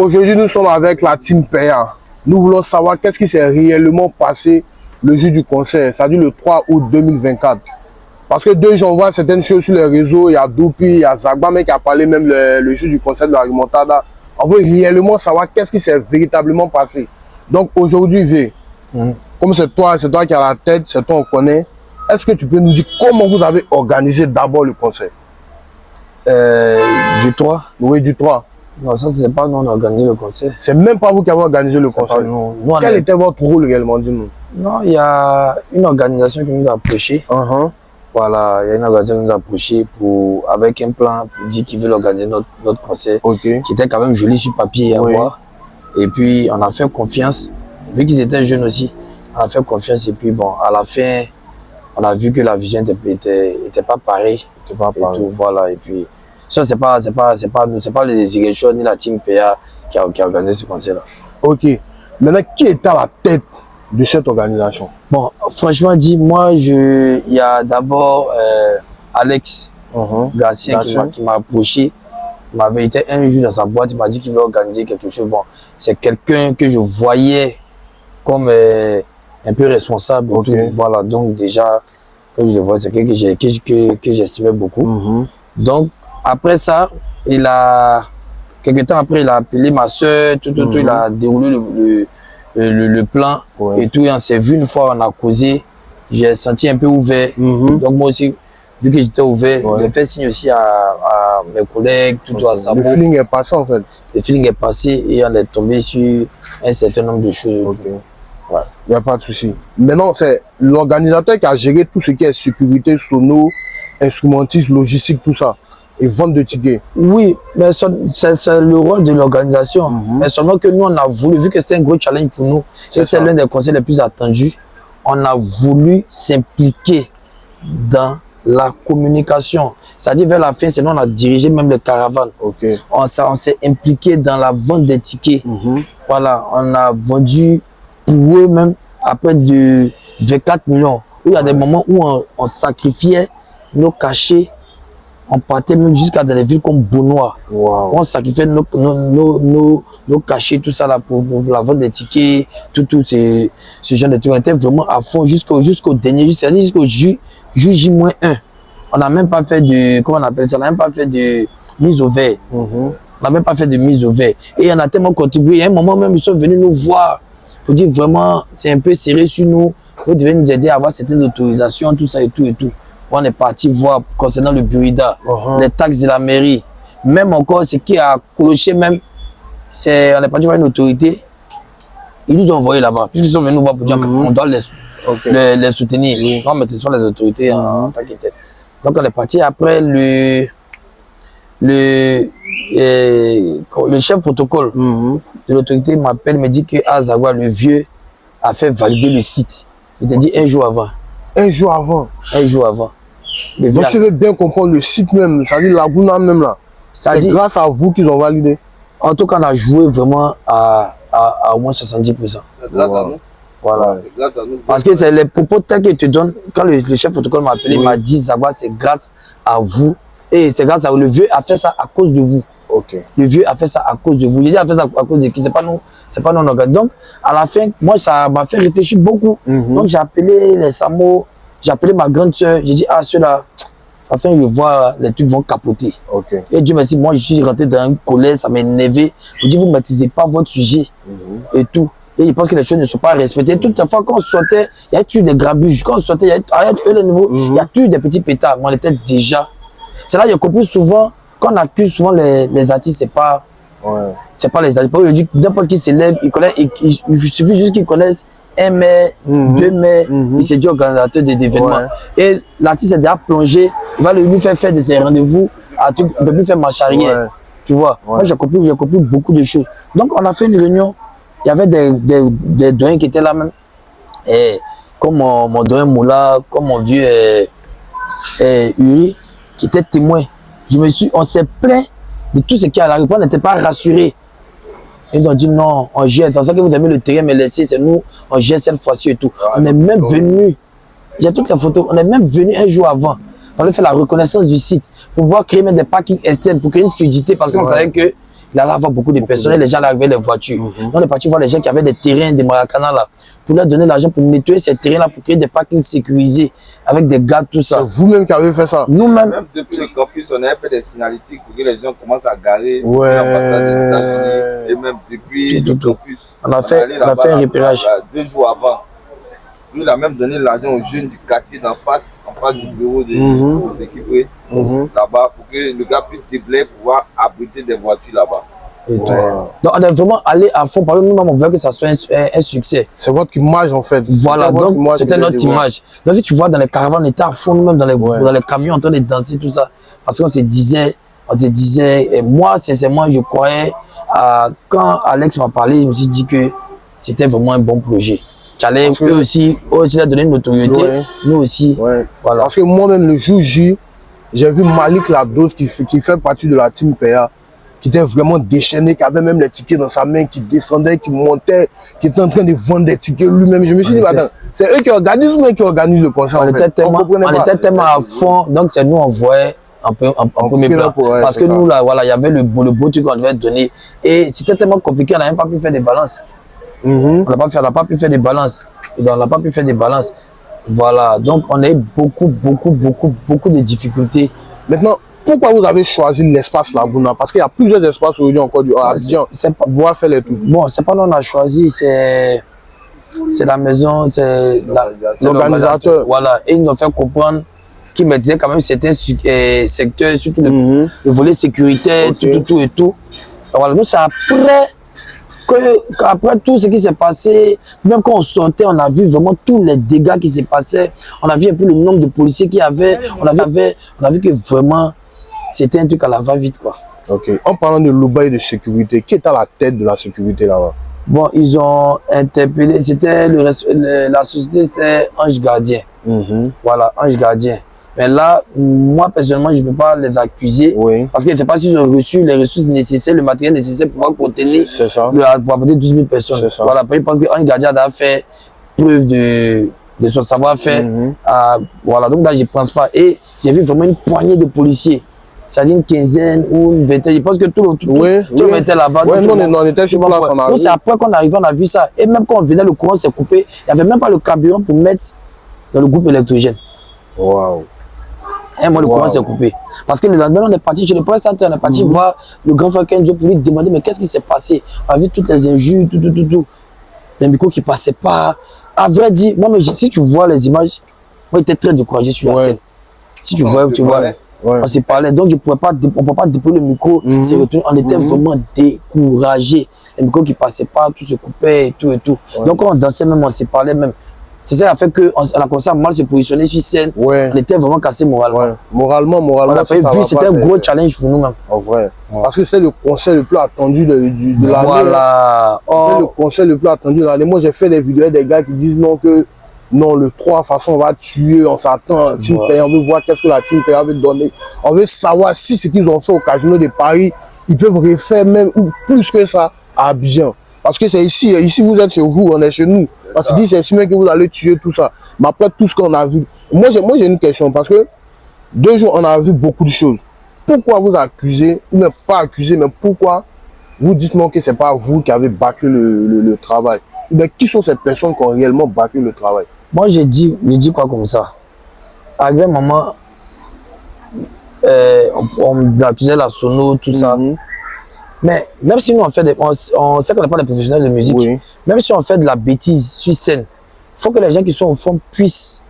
aujourd'hui, nous sommes avec la team PA. Nous voulons savoir qu'est-ce qui s'est réellement passé le jour du concert, c'est-à-dire le 3 août 2024. Parce que j'en vois certaines choses sur les réseaux, il y a Doupi, il y a Zagba, mais qui a parlé même le jour du concert de la remontada. On veut réellement savoir qu'est-ce qui s'est véritablement passé. Donc aujourd'hui, V, comme c'est toi qui as la tête, c'est toi on connaît, est-ce que tu peux nous dire comment vous avez organisé d'abord le concert? Du 3? Oui, du 3. Non, ça, c'est pas nous, on a organisé le concert. C'est même pas vous qui avez organisé le concert. Nous, quel était votre rôle réellement, dis-nous? Non, il y a une organisation qui nous a approché. Voilà, il y a une organisation qui nous a approché avec un plan pour dire qu'ils veulent organiser notre concert, qui était quand même joli sur papier à voir. Et puis, on a fait confiance, vu qu'ils étaient jeunes aussi, on a fait confiance. Et puis, bon, à la fin, on a vu que la vision n'était pas pareille. Voilà, et puis, ça, c'est pas nous, c'est pas les directions ni la team PA qui a organisé ce concert-là. Ok. Maintenant, qui est à la tête de cette organisation? Bon, franchement dit, moi, il y a d'abord Alex Gatien qui m'a approché. Il m'a invité un jour dans sa boîte, il m'a dit qu'il veut organiser quelque chose. Bon, c'est quelqu'un que je voyais comme un peu responsable. Voilà, donc déjà, quand je le vois, c'est quelqu'un que j'estimais beaucoup. Donc, après ça, quelques temps après, il a appelé ma soeur, il a déroulé le plan et tout. Et on s'est vu une fois, on a causé. J'ai senti un peu ouvert. Donc, moi aussi, vu que j'étais ouvert, j'ai fait signe aussi à mes collègues, à Samo. Le feeling est passé en fait. Le feeling est passé et on est tombé sur un certain nombre de choses. Il n'y a pas de souci. Maintenant, c'est l'organisateur qui a géré tout ce qui est sécurité, sono, instrumentiste, logistique, tout ça. Et vente de tickets. Oui, mais c'est le rôle de l'organisation. Mais seulement que nous, on a voulu, vu que c'était un gros challenge pour nous, c'est l'un des concerts les plus attendus, on a voulu s'impliquer dans la communication. C'est-à-dire vers la fin, c'est nous, on a dirigé même les caravanes. On s'est impliqué dans la vente des tickets. Voilà, on a vendu pour eux même à près de 24 millions. Où il y a des moments où on sacrifiait nos cachets. On partait même jusqu'à dans les villes comme Beaunois. On sacrifiait nos cachets, tout ça là pour la vente des tickets, tout ce genre de trucs. On était vraiment à fond jusqu'au dernier, c'est-à-dire jusqu'au J-1. On n'a même pas fait de, comment on appelle ça, on n'a même pas fait de mise au vert. On n'a même pas fait de mise au vert. Et on a tellement contribué. Il y a un moment même, ils sont venus nous voir pour dire vraiment, c'est un peu serré sur nous. Vous devez nous aider à avoir certaines autorisations, tout ça et tout et tout. On est parti voir concernant le Burida, les taxes de la mairie. Même encore, ce qui a cloché même, c'est on est parti voir une autorité. Ils nous ont envoyé là-bas. Puisqu'ils sont venus nous voir pour dire qu'on doit les soutenir. Non, mais ce sont les autorités en tant que telles. Donc on est parti après le chef protocole de l'autorité m'appelle, me dit que Azagua, le vieux, a fait valider le site. Il t'a dit un jour avant. Un jour avant? Un jour avant. Vous savez bien comprendre le site même, c'est-à-dire Laguna même là. C'est grâce à vous qu'ils ont validé. En tout cas, on a joué vraiment à au moins 70%. C'est grâce à nous. Voilà. Grâce à nous. Parce que c'est les propos tels qu'ils te donnent. Quand le chef protocole m'a appelé, il m'a dit Zagba, c'est grâce à vous. Et c'est grâce à vous. Le vieux a fait ça à cause de vous. Le vieux a fait ça à cause de vous. Il a fait ça à cause de qui? C'est pas nous. C'est pas nous. Donc, à la fin, moi, ça m'a fait réfléchir beaucoup. Donc, j'ai appelé les Samo, j'ai appelé ma grande soeur. J'ai dit, ah, ceux-là, à la fin, je vois les trucs vont capoter. Et Dieu merci, moi, je suis rentré dans une colère, ça m'a énervé. Je dis, vous ne maîtrisez pas votre sujet et tout. Et je pense que les choses ne sont pas respectées. Toute la fois, quand on sortait, il y a toujours des grabuges. Quand on sortait, il y a toujours des petits pétards. Moi, on était déjà. C'est là que j'ai compris souvent. Quand on accuse souvent les artistes, c'est pas les artistes. Aujourd'hui, n'importe qui s'élève, il suffit juste qu'ils connaissent un mai, 2 mai, il s'est dit organisateur d'événements. Et l'artiste est déjà plongé, il va lui faire de ses rendez-vous, il ne peut plus faire marche arrière. Tu vois, moi j'ai compris beaucoup de choses. Donc on a fait une réunion, il y avait des doyens qui étaient là même, et comme mon doyen Moula, comme mon vieux Uri, qui était témoin. On s'est plaint de tout ce qui est à la rue. On n'était pas rassurés. Ils ont dit non, on gère. C'est ça que vous aimez le terrain, mais laissez, c'est nous, on gère cette fois-ci et tout. On est même venu, j'ai toutes les photos, on est même venu un jour avant. On a fait la reconnaissance du site pour pouvoir créer même des parkings externes, pour créer une fluidité, parce qu'on savait qu'il Il allait avoir beaucoup de personnel, les gens allaient arriver les voitures. Donc on est parti voir les gens qui avaient des terrains, des Maracana là, pour leur donner l'argent pour nettoyer ces terrains-là, pour créer des parkings sécurisés, avec des gardes, tout ça. C'est vous-même qui avez fait ça? Nous-mêmes. Même depuis le campus, on avait fait des signalétiques pour que les gens commencent à garer Ouais. l'ambassade des États-Unis. Et même depuis le campus, On a fait un repérage. 2 jours avant. Nous, il a même donné l'argent aux jeunes du quartier en face du bureau des équipés, là-bas, pour que le gars puisse déblayer pour pouvoir abriter des voitures là-bas. Et tout. Donc on est vraiment allé à fond, parce que nous-mêmes on veut que ça soit un succès. C'est votre image en fait. Voilà, donc c'était notre image. Donc si tu vois dans les caravanes, on était à fond nous-mêmes dans les camions en train de danser, tout ça. Parce qu'on se disait, et moi sincèrement je croyais, quand Alex m'a parlé, je me suis dit que c'était vraiment un bon projet. Eux aussi leur donner une notoriété, nous aussi. Ouais. Voilà. Parce que moi-même, le jour J, j'ai vu Malik Lados qui fait partie de la team PA, qui était vraiment déchaîné, qui avait même les tickets dans sa main, qui descendait, qui montait, qui était en train de vendre des tickets lui-même. Je me suis dit, attends, c'est eux qui organisent ou même qui organisent le concert? On était tellement à fond, donc c'est nous on voyait un peu mes plans. Parce que nous, là, voilà, il y avait le beau truc qu'on devait donner. Et c'était tellement compliqué, on n'a même pas pu faire des balances. On n'a pas pu faire des balances. On n'a pas pu faire des balances. Voilà, donc on a eu beaucoup de difficultés. Maintenant, pourquoi vous avez choisi l'espace Laguna? Parce qu'il y a plusieurs espaces aujourd'hui encore du Abidjan. C'est pas boire faire les tout. Bon, c'est pas nous on a choisi, c'est la maison, c'est l'organisateur. Voilà, et ils nous ont fait comprendre qu'ils me disaient quand même certains secteurs, surtout le volet sécuritaire, tout et tout. Voilà, nous c'est après tout ce qui s'est passé, même quand on sortait, on a vu vraiment tous les dégâts qui s'est passé. On a vu un peu le nombre de policiers qu'il y avait. On a vu que vraiment, c'était un truc à la va-vite, quoi. Ok. En parlant de l'Ouba et de sécurité, qui est à la tête de la sécurité là-bas? Bon, ils ont interpellé, c'était la société, c'était Ange Gardien. Voilà, Ange Gardien. Mais là, moi, personnellement, je ne peux pas les accuser. Parce que je ne sais pas s'ils ont reçu les ressources nécessaires, le matériel nécessaire pour pouvoir contenir, pour apporter 12 000 personnes. Voilà, parce qu'un gardien a fait preuve de son savoir-faire. Voilà, donc là, je ne pense pas. Et j'ai vu vraiment une poignée de policiers. C'est-à-dire une quinzaine ou une vingtaine. Je pense que tout le monde était là-bas. Oui, nous, on était sur place. Donc, c'est après qu'on arrive, on a vu ça. Et même quand on venait, le courant s'est coupé. Il n'y avait même pas le carburant pour mettre dans le groupe électrogène. Waouh. Et moi, le courant s'est coupé. Parce que le lendemain, on est parti chez le prestataire, on est parti voir le grand frère Kenzo pour lui demander mais qu'est-ce qui s'est passé. On a vu toutes les injures, tout. Les micros qui ne passaient pas. À vrai dire, moi, si tu vois les images, moi, j'étais très découragé sur la scène. Si tu vois, on s'est parlé. Donc, on ne peut pas déployer le micro. On était vraiment découragés. Les micros qui ne passaient pas, tout se coupait et tout. Donc, quand on dansait même, on s'est parlé même. C'est ça qui a fait qu'on a commencé à mal se positionner sur scène. On était vraiment cassé moralement. Moralement, c'était un gros challenge pour nous-mêmes. En vrai. Parce que c'était le concert le plus attendu de l'année. Voilà. C'était le concert le plus attendu de l'année. Moi, j'ai fait des vidéos des gars qui disent non, le 3, de toute façon, on va tuer, on s'attend. Team PA, on veut voir qu'est-ce que la Team PA veut donner. On veut savoir si ce qu'ils ont fait au Casino de Paris, ils peuvent refaire même ou plus que ça à Abidjan. Parce que c'est ici, vous êtes chez vous, on est chez nous. Parce que c'est ici même que vous allez tuer tout ça. Mais après tout ce qu'on a vu, moi j'ai une question, parce que 2 jours on a vu beaucoup de choses. Pourquoi vous accusez, ou même pas accusez, mais pourquoi vous dites-moi que c'est pas vous qui avez bâclé le travail? Mais qui sont ces personnes qui ont réellement bâclé le travail? Moi je dis quoi comme ça? Avec maman, on accusait la sono, tout ça. Mais même si nous on fait on sait qu'on n'est pas des professionnels de musique, même si on fait de la bêtise sur scène, il faut que les gens qui sont au fond puissent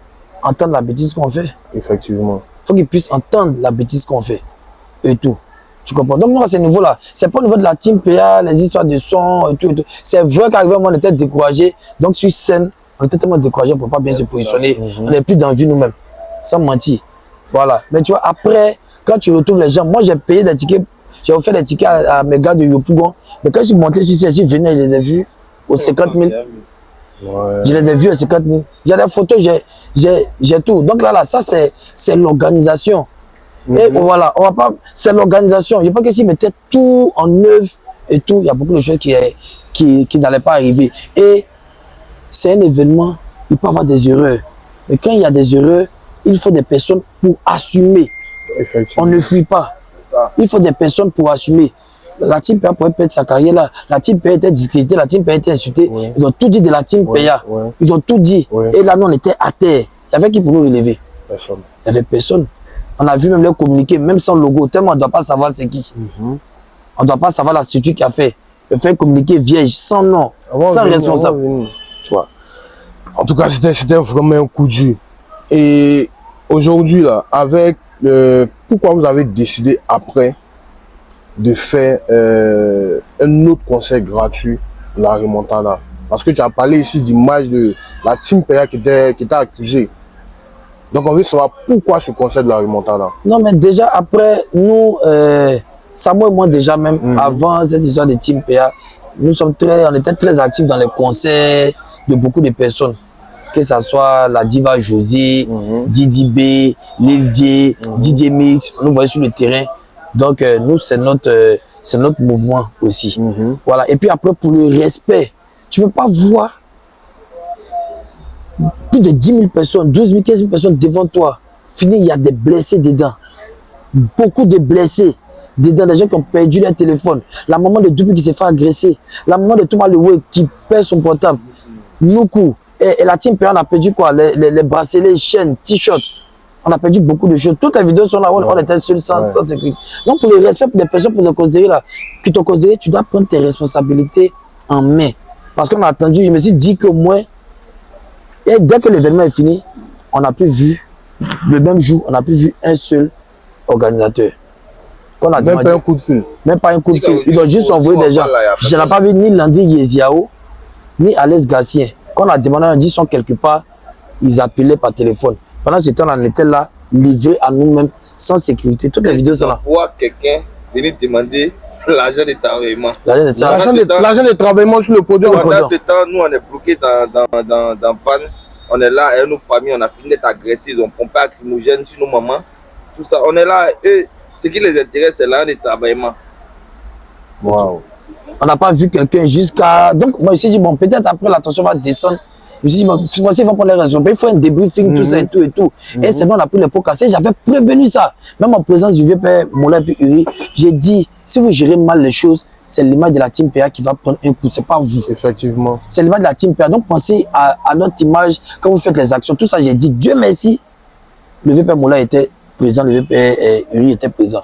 entendre la bêtise qu'on fait. Effectivement. Il faut qu'ils puissent entendre la bêtise qu'on fait. Et tout. Tu comprends? Donc nous à ce niveau-là, c'est pas au niveau de la team PA, les histoires de son et tout. C'est vrai qu'arrivé on était découragé. Donc sur scène, on était tellement découragé pour ne pas bien se positionner. On n'est plus d'envie nous-mêmes. Sans mentir. Voilà. Mais tu vois, après, quand tu retrouves les gens, moi j'ai payé des tickets. J'ai offert des tickets à mes gars de Yopougon. Mais quand je suis monté sur scène, je suis venu, je les ai vus aux 50 000. Je les ai vus aux 50 000. J'ai des photos, j'ai tout. Donc là, ça, c'est l'organisation. Et voilà, on va pas. C'est l'organisation. Je pense que s'ils mettaient tout en œuvre et tout, il y a beaucoup de choses qui n'allaient pas arriver. Et c'est un événement, il peut y avoir des erreurs. Mais quand il y a des erreurs, il faut des personnes pour assumer. On ne fuit pas. Il faut des personnes pour assumer. la team PA pourrait perdre sa carrière là. La team PA était discréditée, la team PA était insultée. Ouais. Ils ont tout dit de la team Ouais, PA. ouais. Ils ont tout dit. Ouais. Et là, nous, on était à terre. Il y avait qui pour nous relever? Personne. Il n'y avait personne. On a vu même les communiquer, même sans logo, tellement on ne doit pas savoir c'est qui. On ne doit pas savoir la structure qui a fait. Le fait communiquer vierge, sans nom, sans responsable. Tu vois. En tout cas, c'était vraiment un coup dur. Et aujourd'hui, là, avec pourquoi vous avez décidé après de faire un autre concert gratuit, la remontada? Parce que tu as parlé ici d'image de la team PA qui était accusée. Donc on veut savoir pourquoi ce concert de la remontada. Non, mais déjà après, nous, Samo et moi déjà même, avant cette histoire de team PA, on était très actifs dans les concerts de beaucoup de personnes. Que ce soit la diva José, Didi B, Lil J, DJ Mix, on nous voyait sur le terrain. Donc nous, c'est notre mouvement aussi. Voilà. Et puis après, pour le respect, tu ne peux pas voir plus de 10 000 personnes, 12 000, 15 000 personnes devant toi. Fini, il y a des blessés dedans. Beaucoup de blessés dedans, des gens qui ont perdu leur téléphone. La maman de Doupi qui s'est fait agresser. La maman de Thomas Lewe qui perd son portable. Noukou. Et la team PA, on a perdu quoi? Les bracelets, chaînes, t-shirts. On a perdu beaucoup de choses. Toutes les vidéos sont là, on était seuls sans sécurité. Donc pour le respect pour les personnes, pour te considérer là, qui t'ont considéré, tu dois prendre tes responsabilités en main. Parce qu'on a attendu, je me suis dit que moi, et dès que l'événement est fini, on n'a plus vu, le même jour, on n'a plus vu un seul organisateur. On a Même demandé, pas un coup de fil. même pas un coup de fil. Ils ont juste envoyé des gens. Je n'ai pas vu ni Landy Yeziao, ni Alex Gassien. Quand on a demandé, on dit qu'ils sont quelque part, ils appelaient par téléphone. Pendant ce temps, on était là, livrés à nous-mêmes, sans sécurité. Toutes les vidéos sont là. On voit quelqu'un venir demander l'argent de travaillement. L'argent de travaillement sur le produit. Pendant ce temps, nous, on est bloqués dans Van. On est là, et nos familles, on a fini d'être agressés. Ils ont pompé lacrymogène sur nos mamans. Tout ça, on est là. Eux, ce qui les intéresse, c'est l'argent de travaillement. Waouh. On n'a pas vu quelqu'un jusqu'à... Donc, moi, je me suis dit, bon, peut-être après, la tension va descendre. Je me suis dit, bon, il va prendre les responsabilités. Il faut un débriefing, tout ça et tout et tout. Et c'est nous, on a pris les pots cassés. J'avais prévenu ça. Même en présence du vieux père Moulin et Uri, j'ai dit, si vous gérez mal les choses, c'est l'image de la team PA qui va prendre un coup. C'est pas vous. Effectivement. C'est l'image de la team PA. Donc, pensez à notre image quand vous faites les actions. Tout ça, j'ai dit, Dieu merci, le vieux père Moulin était présent, le vieux père Uri était présent.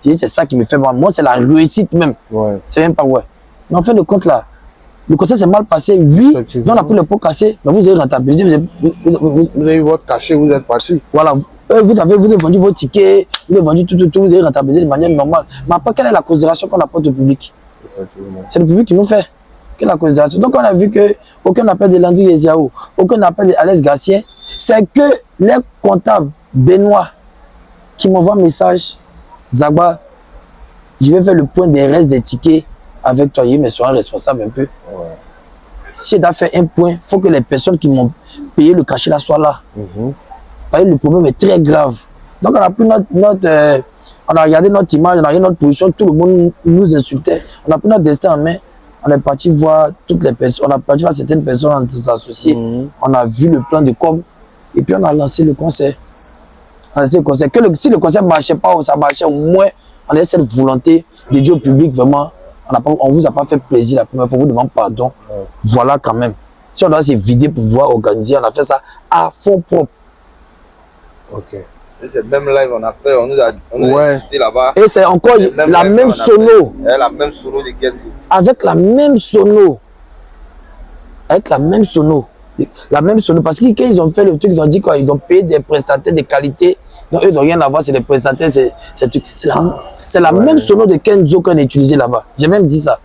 J'ai dit, c'est ça qui me fait mal. Moi, c'est la réussite même. Ouais. C'est même pas ouais. Mais en fin de compte, là, le concert s'est mal passé, oui. Donc on a pris le pot cassé, mais vous avez rentabilisé. Vous avez eu votre cachet, vous êtes parti. Voilà. Vous avez vendu vos tickets, vous avez vendu tout, vous avez rentabilisé de manière normale. Mais après, quelle est la considération qu'on apporte au public? C'est le public qui nous fait. Quelle est la considération? Donc on a vu qu'aucun appel de Landy Yeziao, aucun appel de Alex Gassien. C'est que les comptables Benoît qui m'envoient un message, Zagba, je vais faire le point des restes des tickets avec toi, mais sois responsable un peu. Ouais. Si tu as fait un point, il faut que les personnes qui m'ont payé le cachet là soient là. Parce que le problème est très grave. Donc on a pris on a regardé notre image, on a regardé notre position, tout le monde nous insultait. On a pris notre destin en main, on est parti voir toutes les personnes, on a parti voir certaines personnes s'associer. On a vu le plan de com et puis on a lancé le concert. On a lancé le concert. Si le concert ne marchait pas ou ça marchait, au moins on a cette volonté de dire au public vraiment. On ne vous a pas fait plaisir la première fois, on vous demande pardon. Voilà quand même. Si on doit se vider pour pouvoir organiser, on a fait ça à fond propre. Ok. Et c'est même live on a fait, on nous a cité là-bas. Et c'est encore la même sono. La même sono de Kenzo. Avec la même sono. Avec la même sono. La même sono. Parce que quand ils ont fait le truc, ils ont dit quoi? Ils ont payé des prestataires de qualité. Donc eux n'ont rien à voir, c'est des prestataires. C'est la même sono de Kenzo qu'on a utilisé là-bas. J'ai même dit ça.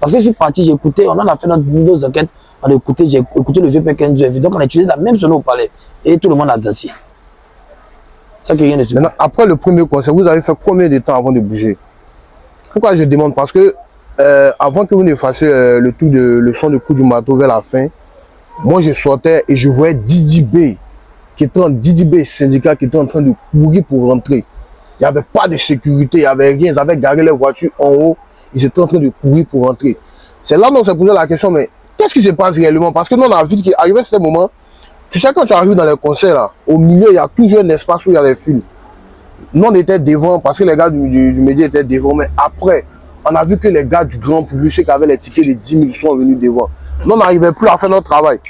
Parce que je suis parti, j'ai écouté, on en a fait nos enquêtes, on a écouté, j'ai écouté le vieux père Kenzo. Donc on a utilisé la même sono au palais. Et tout le monde a dansé. Ça qui rien de super. Maintenant, après le premier concert, vous avez fait combien de temps avant de bouger? Pourquoi je demande? Parce que avant que vous ne fassiez le son de coup du marteau vers la fin, moi je sortais et je voyais Didi B, Didi B syndicat qui était en train de courir pour rentrer. Il n'y avait pas de sécurité, il n'y avait rien, ils avaient garé les voitures en haut, ils étaient en train de courir pour rentrer. C'est là qu'on s'est posé la question, mais qu'est-ce qui se passe réellement? Parce que nous on a vu qu'arrivé à ce moment, tu sais quand tu arrives dans les concerts là, au milieu il y a toujours un espace où il y a les fils. Nous on était devant parce que les gars du média étaient devant, mais après, on a vu que les gars du grand public, ceux qui avaient les tickets de 10 000 sont venus devant. Nous, on n'arrivait plus à faire notre travail.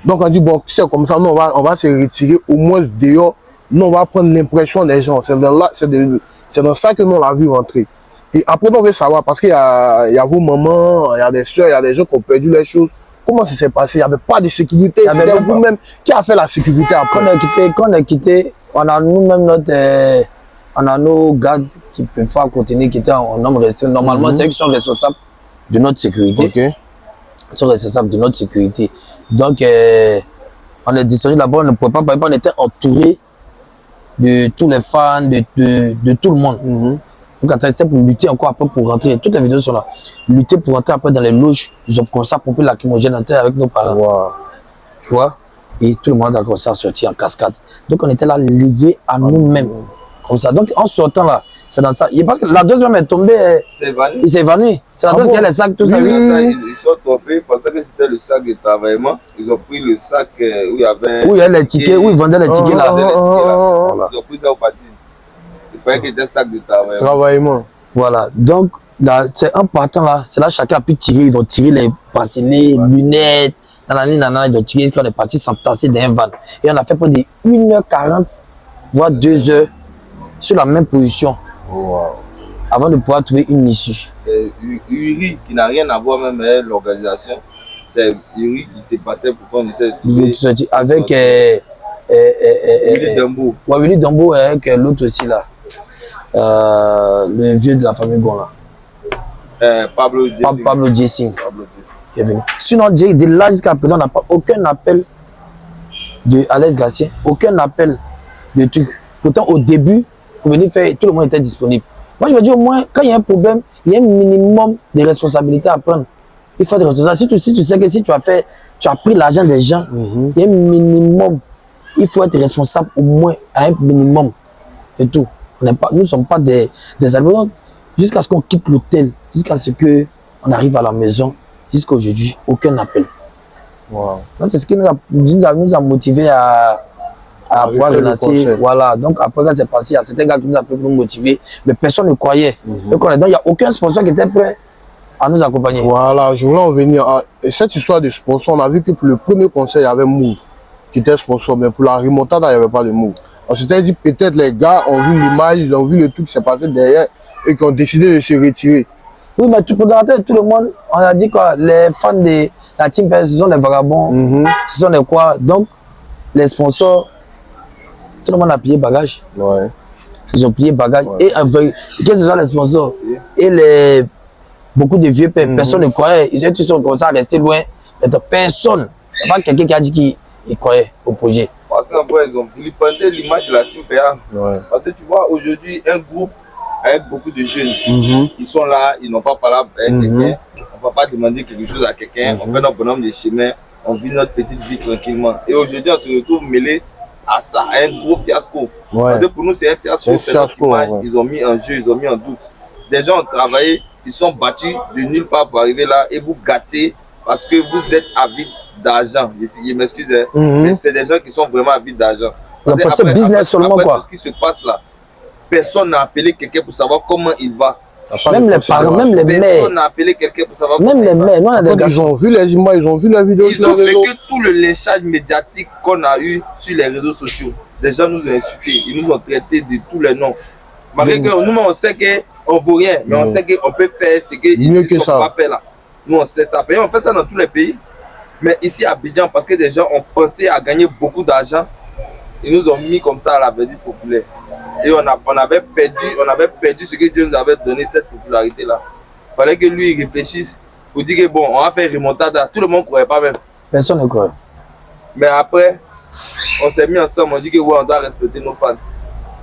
Donc on dit, bon, c'est comme ça, nous, on va se retirer au moins dehors. Nous, on va prendre l'impression des gens. C'est dans ça que nous, on l'a vu rentrer. Et après, on veut savoir, parce qu'il y a vos mamans, il y a des soeurs, il y a des gens qui ont perdu les choses. Comment ça s'est passé? Il n'y avait pas de sécurité. C'était vous-même qui a fait la sécurité après. Quand on a quitté, on a nous-mêmes on a nos gardes qui peuvent pas continuer, qui étaient en nombre restreint. Normalement, c'est eux qui sont responsables de notre sécurité. Okay. Ils sont responsables de notre sécurité. Donc, on est descendu là-bas, on ne pouvait pas, on était entouré de tous les fans, de tout le monde. Donc, c'est pour lutter encore après pour rentrer. Toutes les vidéos sont là. Lutter pour rentrer après dans les loges. Ils ont commencé à pomper lacrymogène en terre avec nos parents. Wow. Tu vois? Et tout le monde a commencé à sortir en cascade. Donc, on était là, livrés à nous-mêmes. Comme ça. Donc, en sortant là, c'est dans ça. Parce que la deuxième est tombée. Il s'est évanoui. C'est la deuxième qui a les sacs, tout ça. Ils sont tombés, ils pensaient que c'était le sac de travaillement. Ils ont pris le sac où il y avait. Où il y a les tickets, où ils vendaient les tickets là. Ils ont pris ça au parti. Ils pensaient que c'était un sac de travaillement. Voilà. Donc, c'est en partant là, c'est là chacun a pu tirer. Ils ont tiré les bracelets, lunettes, ils ont tiré, on est parti s'entasser dans un van. Et on a fait près de 1h40, voire 2h, sur la même position. Wow. Avant de pouvoir trouver une issue. C'est Uri qui n'a rien à voir même avec l'organisation. C'est Uri qui s'est battu pour qu'on essaie de trouver. Avec Willy Dambo. Ouais, Willy Dambo avec l'autre aussi là. Le vieux de la famille Gon là. Pablo Jessing. Qui est venu. Sinon, de là jusqu'à présent, on n'a pas aucun appel de Alex Gatien, aucun appel de truc. Pourtant, au début, pour venir faire, tout le monde était disponible. Moi, je me dis au moins, quand il y a un problème, il y a un minimum de responsabilité à prendre. Il faut des responsabilités. Si tu sais que si tu as pris l'argent des gens, il y a un minimum. Il faut être responsable au moins à un minimum. Et tout. Nous ne sommes pas des animaux. Jusqu'à ce qu'on quitte l'hôtel, jusqu'à ce qu'on arrive à la maison, jusqu'à aujourd'hui, aucun appel. Wow. C'est ce qui nous a motivés à pouvoir relancer. Voilà. Donc après, quand c'est passé, il y a certains gars qui nous appellent pour nous motiver, mais personne ne croyait. Donc il n'y a aucun sponsor qui était prêt à nous accompagner. Voilà, je voulais en venir à cette histoire de sponsor. On a vu que pour le premier conseil, il y avait Move qui était sponsor, mais pour la remontada, il n'y avait pas de Move. On s'était dit peut-être les gars ont vu l'image, ils ont vu le truc qui s'est passé derrière et qui ont décidé de se retirer. Oui, mais pour tout le monde, on a dit quoi, les fans de la Team PS, ce sont des vagabonds, ce sont des quoi. Donc, les sponsors, tout le monde a plié bagage. Ouais. Ils ont plié bagage. Ouais. Et que ce soit les sponsors et beaucoup de vieux pères, personne ne croyait. Ils étaient tous comme ça, restés loin. Personne. Il n'y a pas quelqu'un qui a dit qu'il croyait au projet. Parce qu'après, ils ont vilipendé l'image de la Team PA. Ouais. Parce que tu vois, aujourd'hui, un groupe avec beaucoup de jeunes, ils sont là, ils n'ont pas parlé avec quelqu'un. On ne va pas demander quelque chose à quelqu'un. On fait notre bonhomme de chemin, on vit notre petite vie tranquillement. Et aujourd'hui, on se retrouve mêlé à ça, à un gros fiasco. Ouais. Parce que pour nous, c'est un fiasco. C'est notre image. Ouais. Ils ont mis en jeu, ils ont mis en doute. Des gens ont travaillé, ils sont battus de nulle part pour arriver là et vous gâtez parce que vous êtes avide d'argent. Je m'excuse, mais c'est des gens qui sont vraiment avides d'argent. C'est business seulement quoi. Tout ce qui se passe là, personne n'a appelé quelqu'un pour savoir comment il va. Même les parents, même les mères. Personne n'a appelé quelqu'un pour savoir même les mères. Ils ont vu les images, ils ont vu la vidéo. Ils ont vécu tout le lynchage médiatique qu'on a eu sur les réseaux sociaux. Les gens nous ont insultés, ils nous ont traités de tous les noms. Malgré que nous, on sait qu'on ne vaut rien, mais on sait qu'on peut faire ce qu'ils disent qu'on ne peut pas faire là. Nous, on sait ça. Et on fait ça dans tous les pays. Mais ici à Abidjan, parce que des gens ont pensé à gagner beaucoup d'argent, ils nous ont mis comme ça à la verdure populaire. Et on avait perdu ce que Dieu nous avait donné, cette popularité-là. Il fallait que lui il réfléchisse pour dire que bon, on va faire remontada. Tout le monde ne croyait pas même. Personne ne croyait. Mais après, on s'est mis ensemble, on dit que ouais, on doit respecter nos fans.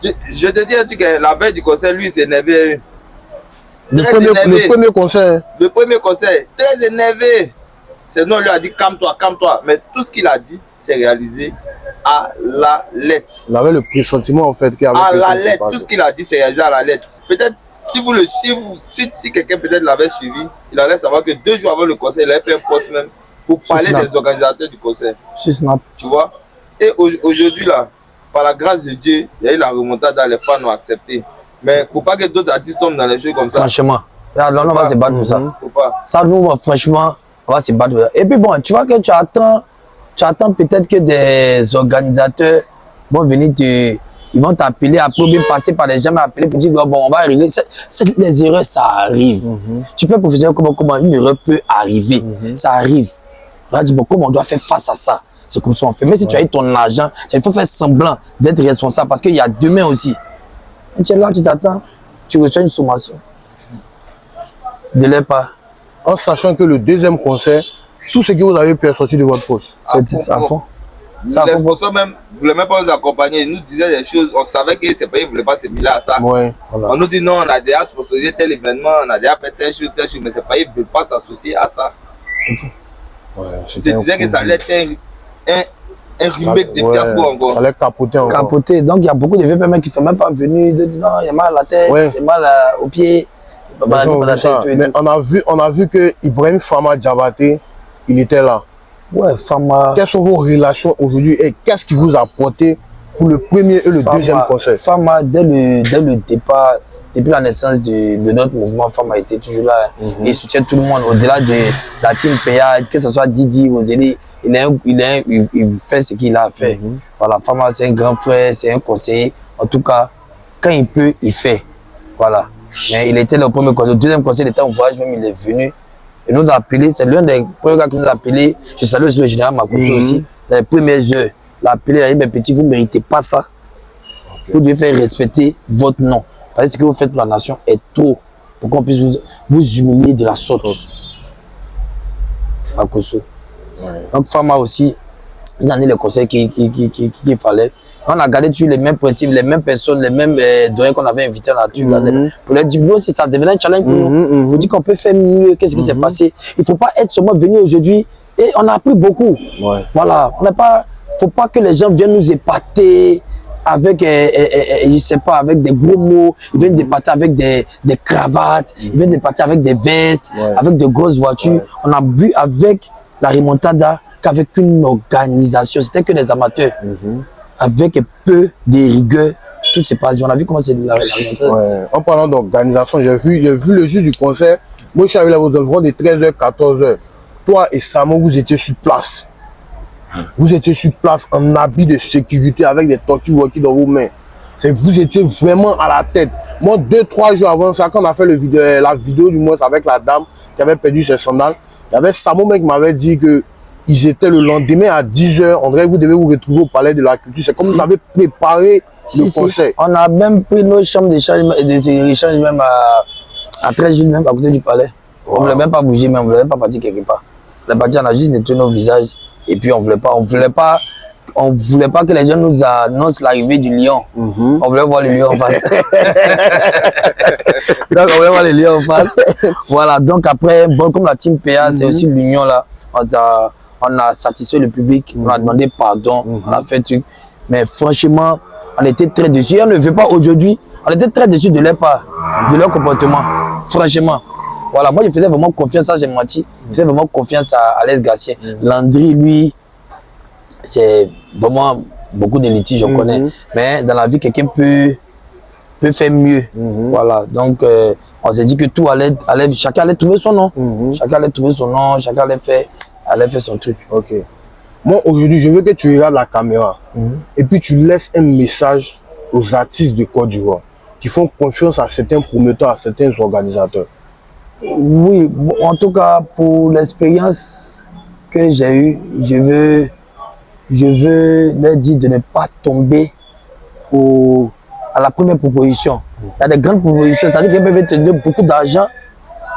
Je te dis que la veille du concert, lui, il s'est énervé. Le premier concert. Le premier concert, très énervé. C'est nous, on lui a dit calme-toi, calme-toi. Mais tout ce qu'il a dit, c'est réalisé à la lettre. Il avait le pressentiment en fait. À la lettre, tout ce qu'il a dit, c'est réalisé à la lettre. Peut-être, si quelqu'un peut-être l'avait suivi, il allait savoir que 2 jours avant le concert, il avait fait un post même pour parler des organisateurs du concert. Tu vois? Et aujourd'hui, là, par la grâce de Dieu, il y a eu la remontade, les fans ont accepté. Mais il ne faut pas que d'autres artistes tombent dans les jeux comme ça. Franchement. Là, on va se battre pour ça. Faut pas. Ça, nous, franchement, on va se battre. Et puis bon, tu vois que tu attends peut-être que des organisateurs vont venir ils vont t'appeler, après ou bien passer par les gens, m'appeler pour dire bon, on va régler. Les erreurs, ça arrive. Tu peux professionnel comment une erreur peut arriver. Ça arrive. On va dire bon, comment on doit faire face à ça. C'est comme ça on fait. Mais si tu as eu ton argent, il faut faire semblant d'être responsable parce qu'il y a demain aussi. Et tu es là, tu t'attends, tu reçois une sommation. De l'air pas. En sachant que le deuxième concert, tout ce que vous avez pu sortir de votre poche. C'est à fond. Les sponsors même ne voulaient même pas nous accompagner. Ils nous disaient des choses. On savait que ces pays ne voulaient pas se mêler à ça. Ouais. Voilà. On nous dit non, on a déjà sponsorisé tel événement, on a déjà fait telle chose, mais ces pays ne veulent pas s'associer à ça. Ouais, Ils se disaient que ça allait être un remake de fiasco encore. Ça allait capoter encore. Capoter. Donc il y a beaucoup de VP qui ne sont même pas venus. De dire non, il y a mal à la tête, il y a mal aux pieds. Mais on a vu que Ibrahim Fama Diabaté, il était là. Ouais, Fama. Quelles sont vos relations aujourd'hui et qu'est-ce qui vous a apporté pour le premier et le deuxième concert? Fama, dès le départ, depuis la naissance de notre mouvement, Fama était toujours là. Il soutient tout le monde. Au-delà de la team PA, que ce soit Didi, Roseli, il fait ce qu'il a à faire. Voilà, Fama, c'est un grand frère, c'est un conseiller. En tout cas, quand il peut, il fait. Voilà. Mais il était le premier conseil. Le deuxième conseil, il était en voyage, même il est venu. Il nous a appelé, c'est l'un des premiers gars qui nous a appelé. Je salue aussi le général Makosso aussi. Dans les premières heures, il a appelé, il a dit, mes petits, vous ne méritez pas ça. Vous devez faire respecter votre nom. Parce que ce que vous faites pour la nation est trop pour qu'on puisse vous humilier de la sorte. Makosso. Donc, Fama aussi, il a donné les conseils qu'il fallait. On a gardé toujours les mêmes principes, les mêmes personnes, les mêmes doyens qu'on avait invités à la nature. Pour leur dire, nous, si ça devenait un challenge pour nous, pour dire qu'on peut faire mieux, qu'est-ce qui s'est passé. Il ne faut pas être seulement venu aujourd'hui. Et on a appris beaucoup. Voilà. Il ne faut pas que les gens viennent nous épater avec, je sais pas, avec des gros mots. Ils viennent épater avec des cravates. Ils viennent épater avec des vestes, avec de grosses voitures. On a bu avec la remontada qu'avec une organisation. C'était que des amateurs. Avec peu de rigueur, tout se passe bien. On a vu comment c'est la remontada. En parlant d'organisation, j'ai vu le jour du concert. Moi, je suis arrivé aux environs de 13h, 14h. Toi et Samo, vous étiez sur place. Vous étiez sur place en habit de sécurité avec des tortues dans vos mains. Vous étiez vraiment à la tête. Moi, 2-3 jours avant ça, quand on a fait la vidéo du moins avec la dame qui avait perdu ses sandales, il y avait Samo qui m'avait dit que ils étaient le lendemain à 10h. On dirait que vous devez vous retrouver au palais de la culture. C'est comme vous avez préparé le concert. On a même pris nos chambres d'échange même à 13 jours même à côté du palais. On ne voulait même pas bouger, mais on ne voulait même pas partir quelque part. On est parti, on a juste nettoyé nos visages. Et puis on voulait pas que les gens nous annoncent l'arrivée du lion. On voulait voir le lion en face. Donc on voulait voir le lion en face. Voilà, donc après, bon, comme la team PA, c'est aussi l'union là. On a satisfait le public, on a demandé pardon, on a fait truc. Mais franchement, on était très déçus. On ne veut pas aujourd'hui, on était très déçus de leur part, de leur comportement. Franchement. Voilà, moi je faisais vraiment confiance à Mati, je faisais vraiment confiance à Alex Gassien. Landry, lui, c'est vraiment beaucoup de litiges, je connais. Mais dans la vie, quelqu'un peut faire mieux. Voilà, donc on s'est dit que tout chacun allait trouver son nom. Chacun allait trouver son nom, chacun allait faire son truc. Ok. Moi, aujourd'hui, je veux que tu regardes la caméra et puis tu laisses un message aux artistes de Côte d'Ivoire qui font confiance à certains promoteurs, à certains organisateurs. Oui, bon, en tout cas, pour l'expérience que j'ai eue, je veux leur dire de ne pas tomber à la première proposition. Il y a des grandes propositions, c'est-à-dire qu'ils peuvent te donner beaucoup d'argent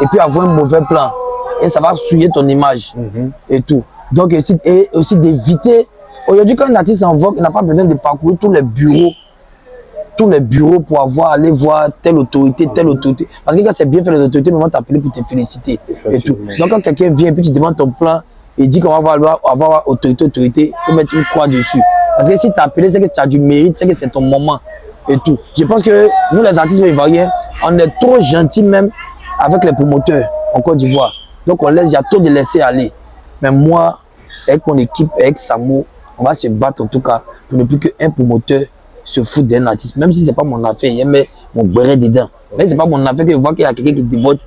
et puis avoir un mauvais plan. Et ça va souiller ton image et tout. Donc, aussi d'éviter. Aujourd'hui, quand un artiste en vogue, il n'a pas besoin de parcourir tous les bureaux pour aller voir telle autorité. Parce que quand c'est bien fait, les autorités vont t'appeler pour te féliciter et tout. Donc quand quelqu'un vient et puis tu demandes ton plan et dit qu'on va avoir autorité, il faut mettre une croix dessus. Parce que si tu as appelé, c'est que tu as du mérite, c'est que c'est ton moment et tout. Je pense que nous, les artistes ivoiriens, on est trop gentils même avec les promoteurs en Côte d'Ivoire. Donc il y a trop de laisser aller. Mais moi, avec mon équipe, avec Samo, on va se battre en tout cas pour ne plus qu'un promoteur se fout d'un artiste, même si c'est pas mon affaire, il met mon béret dedans. Mais c'est pas mon affaire que je vois qu'il y a quelqu'un qui déborde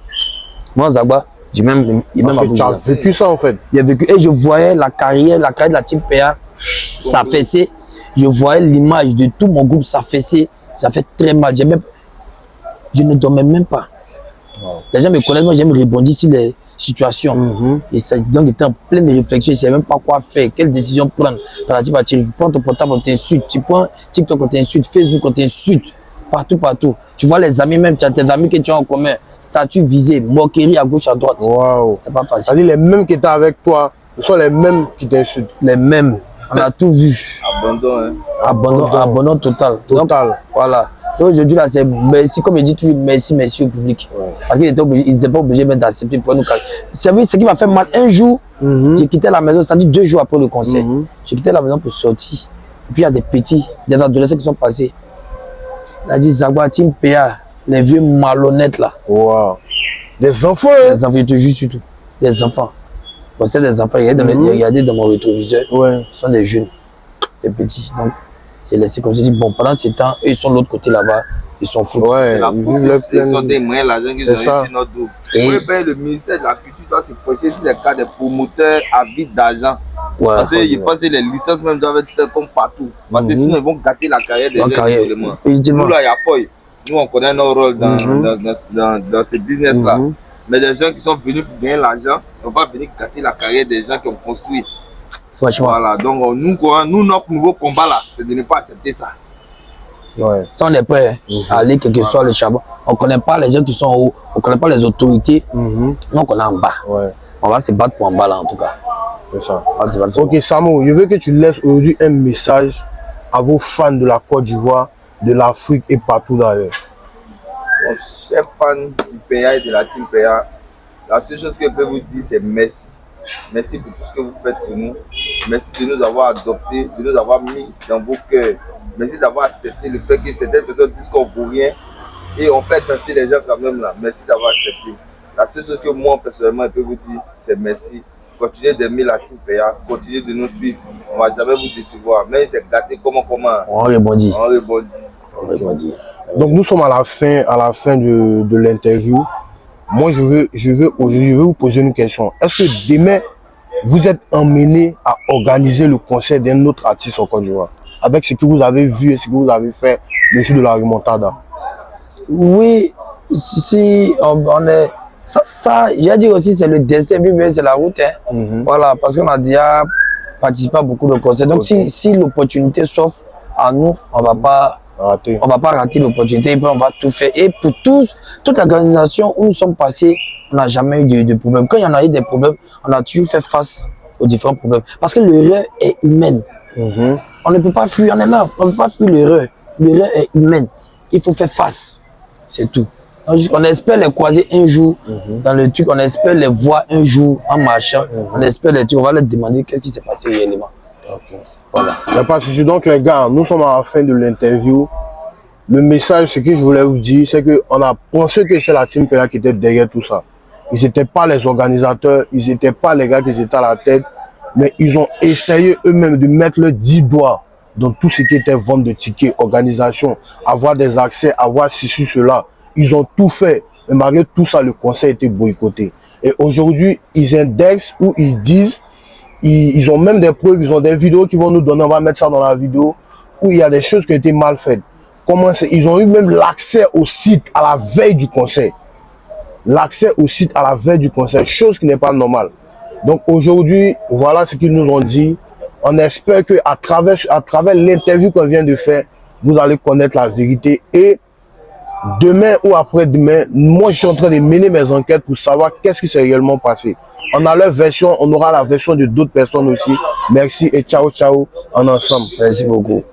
Moi, Zagba, j'ai même Parce que tu as vécu ça en fait. J'ai vécu et je voyais la carrière de la team PA s'affaisser. Je voyais l'image de tout mon groupe s'affaisser. Ça fait très mal. Je ne dormais même pas. Wow. Les gens me connaissent, moi j'aime rebondir sur les situations. Et ça, donc j'étais en pleine réflexion, je ne savais même pas quoi faire, quelle décision prendre. Tu prends ton portable, on t'insulte, tu prends TikTok, on t'insulte, Facebook, on t'insulte, partout. Tu vois les amis même, tu as tes amis que tu as en commun, statut visé, moquerie à gauche, à droite. Wow. C'était pas facile. C'est-à-dire les mêmes qui étaient avec toi, ce sont les mêmes qui t'insultent. Les mêmes, on a tout vu. Abandon, hein. Abandon total. Total. Donc, voilà. Aujourd'hui, là, c'est merci, comme je dis toujours, merci au public. Ouais. Parce qu'ils n'étaient pas obligés même d'accepter pour nous. C'est ce qui m'a fait mal. Un jour, j'ai quitté la maison, c'est-à-dire 2 jours après le concert. J'ai quitté la maison pour sortir. Et puis, il y a des adolescents qui sont passés. Il a dit, Zagba, Team PA, les vieux malhonnêtes là. Wow. Des enfants, hein? Des enfants, je te jure surtout. Des enfants. Bon, c'est des enfants, regardez dans mon rétroviseur. Ouais. Ils sont des jeunes, des petits. Donc, j'ai laissé comme ça, dit bon, pendant ces temps, eux, ils sont de l'autre côté là-bas, ils sont fous. Ouais, ils sont des moyens, l'argent qu'ils ont réussi notre dos. Le ministère de la Culture doit se pencher sur les cas des promoteurs avides d'argent. Ouais, parce que je pense que les licences même doivent être comme partout. Parce que sinon, ils vont gâter la carrière des gens. Nous, là, il y a Foy. Nous, on connaît nos rôles dans ce business-là. Mais des gens qui sont venus pour gagner l'argent n'ont pas venu gâter la carrière des gens qui ont construit. Franchement. Voilà, donc nous, notre nouveau combat là, c'est de ne pas accepter ça. Ouais. Ça, on est prêt à aller quel que soit le charbon. On ne connaît pas les gens qui sont en haut, on ne connaît pas les autorités. Donc, on est en bas. Ouais. On va se battre pour en bas là, en tout cas. C'est ça. Ok, Samo, je veux que tu laisses aujourd'hui un message à vos fans de la Côte d'Ivoire, de l'Afrique et partout d'ailleurs. Chers fans du PA et de la team PA, la seule chose que je peux vous dire, c'est merci. Merci pour tout ce que vous faites pour nous. Merci de nous avoir adoptés, de nous avoir mis dans vos cœurs. Merci d'avoir accepté le fait que certaines personnes disent qu'on ne vaut rien et on fait danser les gens quand même là. Merci d'avoir accepté. La seule chose que moi personnellement je peux vous dire, c'est merci. Continuez d'aimer la team PA, continuez de nous suivre. On ne va jamais vous décevoir. Mais c'est gâté comment. On rebondit. Donc nous sommes à la fin de l'interview. Moi, je veux vous poser une question. Est-ce que demain, vous êtes emmené à organiser le concert d'un autre artiste en Côte d'Ivoire avec ce que vous avez vu et ce que vous avez fait le jour de la remontada? Oui, si on est... Ça, j'ai dit aussi, c'est le destin, c'est la route. Hein. Voilà, parce qu'on a déjà participé à beaucoup de concerts. Donc, si l'opportunité s'offre à nous, on va pas rater l'opportunité, et puis on va tout faire. Et pour toute l'organisation où nous sommes passés, on n'a jamais eu de problème. Quand il y en a eu des problèmes, on a toujours fait face aux différents problèmes. Parce que l'erreur est humaine. On ne peut pas fuir, on est là, on ne peut pas fuir l'erreur. L'erreur est humaine. Il faut faire face. C'est tout. On espère les croiser un jour dans le truc, on espère les voir un jour en marchant, on espère les trucs, on va leur demander qu'est-ce qui s'est passé réellement. Voilà. Il n'y a pas de souci. Donc les gars, nous sommes à la fin de l'interview. Le message, ce que je voulais vous dire, c'est qu'on a pensé que c'est la team PA qui était derrière tout ça. Ils n'étaient pas les organisateurs, ils n'étaient pas les gars qui étaient à la tête, mais ils ont essayé eux-mêmes de mettre le 10 doigts dans tout ce qui était vente de tickets, organisation, avoir des accès, avoir ceci, cela. Ils ont tout fait, mais malgré tout ça, le concert était boycotté. Et aujourd'hui, ils indexent ou ils disent, ils ont même des preuves, ils ont des vidéos qui vont nous donner, on va mettre ça dans la vidéo, où il y a des choses qui ont été mal faites. Comment c'est? Ils ont eu même l'accès au site à la veille du concert. L'accès au site à la veille du concert, chose qui n'est pas normale. Donc aujourd'hui, voilà ce qu'ils nous ont dit. On espère qu'à travers l'interview qu'on vient de faire, vous allez connaître la vérité. Et demain ou après-demain, moi je suis en train de mener mes enquêtes pour savoir qu'est-ce qui s'est réellement passé. On a leur version, on aura la version de d'autres personnes aussi. Merci et ciao, ciao en ensemble. Merci beaucoup.